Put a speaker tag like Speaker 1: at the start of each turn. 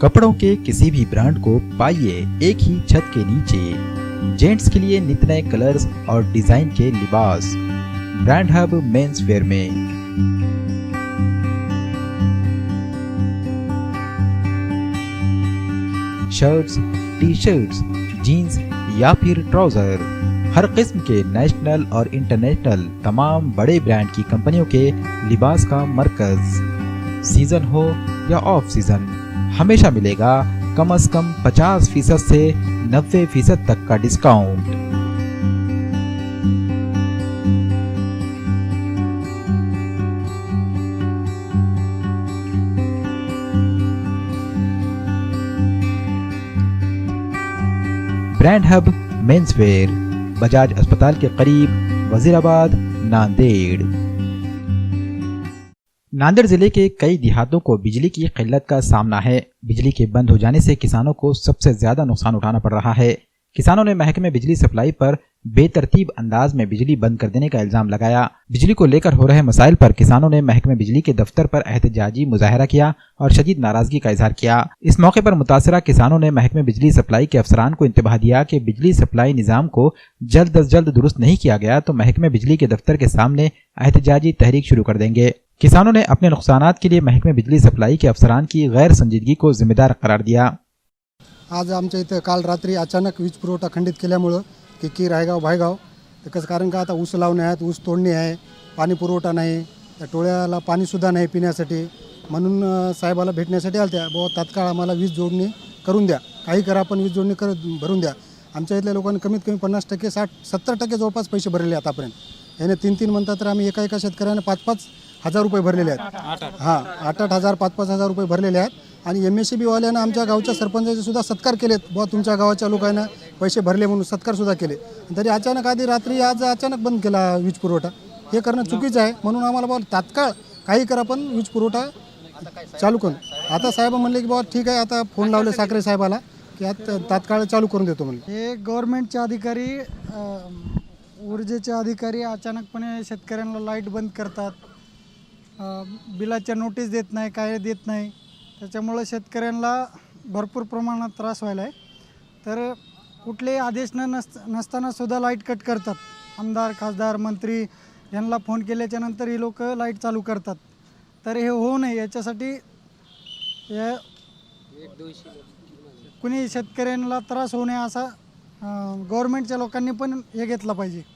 Speaker 1: कपड़ों के किसी भी ब्रांड को पाइए एक ही छत के नीचे। जेंट्स के लिए नित नए कलर्स और डिजाइन के लिबास ब्रांड हब मेंस वेयर में। शर्ट्स, टी शर्ट्स, जीन्स या फिर ट्राउजर, हर किस्म के नेशनल और इंटरनेशनल तमाम बड़े ब्रांड की कंपनियों के लिबास का मरकज। सीजन हो या ऑफ सीजन, हमेशा मिलेगा कम से कम 50% से 90% तक का discount. Brand hub men's wear, Bajaj अस्पताल के करीब, वजीराबाद, नांदेड़। नांदेड़ जिले के कई देहातों को बिजली की किल्लत का सामना है। बिजली के बंद हो जाने से किसानों को सबसे ज्यादा नुकसान उठाना पड़ रहा है। किसानों ने महकमे बिजली सप्लाई पर बेतरतीब अंदाज में बिजली बंद कर देने का इल्जाम लगाया। बिजली को लेकर हो रहे मसाइल पर किसानों ने महकमे बिजली के दफ्तर पर एहतजाजी मुजाहरा किया और शदीद नाराजगी का इजहार किया। इस मौके पर मुतासरा किसानों ने महकमे बिजली सप्लाई के अफसरान को इंतबाह दिया कि बिजली सप्लाई निजाम को जल्द अज जल्द दुरुस्त नहीं किया गया तो महकमे बिजली के दफ्तर के सामने एहतजाजी तहरीक शुरू कर देंगे। किसानों ने अपने नुकसानात के लिए महकमे बिजली सप्लाई के अफसरान की गैर संजीदगी को जिम्मेदार करार दिया।
Speaker 2: आज आमच्या इथं काल रात्री अचानक वीज पुरवठा खंडित केल्यामुळं की रायगाव भायगाव कसं कारण का आता ऊस लावणे आहेत, ऊस तोडणी आहे, पाणी पुरवठा नाही, त्या टोळ्याला पाणीसुद्धा नाही पिण्यासाठी, म्हणून साहेबाला भेटण्यासाठी आलत्या बुवा तात्काळ आम्हाला वीज जोडणी करून द्या, काही करा पण वीज जोडणी भरून द्या। आमच्या इथल्या लोकांनी कमीत कमी 50%, 60-70% जवळपास पैसे भरलेले आहेत आतापर्यंत। याने 3-3 म्हणतात तर आम्ही एका शेतकऱ्याने 5-5 हजार रुपये भरलेले आहेत। हां, 8-8 हजार 5-5 हजार रुपये भरलेले आहेत। आणि MSCB वाल्यानं आमच्या गावच्या सरपंचाचे सुद्धा सत्कार केलेत, बुवा तुमच्या गावाच्या लोकांना पैसे भरले म्हणून सत्कार सुद्धा केले। तरी अचानक आधी रात्री आज अचानक बंद केला वीज पुरवठा। हे करणं चुकीचं आहे, म्हणून आम्हाला बुवा तात्काळ काही करा पण वीज पुरवठा चालू करून। आता साहेब म्हणले की बुवा ठीक आहे, आता फोन लावले साखरे साहेबाला की आता तात्काळ चालू करून देतो म्हणले।
Speaker 3: हे गव्हर्नमेंटचे अधिकारी, ऊर्जेचे अधिकारी अचानकपणे शेतकऱ्यांना लाईट बंद करतात, बिलाच्या नोटीस देत नाही, काय देत नाही, त्याच्यामुळे शेतकऱ्यांना भरपूर प्रमाणात त्रास व्हायला आहे। तर कुठलेही आदेश नसताना सुद्धा लाईट कट करतात। आमदार, खासदार, मंत्री यांना फोन केल्याच्या नंतर ही लोक लाईट चालू करतात। तर हे होऊ नये याच्यासाठी कुणी शेतकऱ्यांना त्रास होऊ नये असा गव्हर्नमेंटच्या लोकांनी पण हे घेतलं पाहिजे।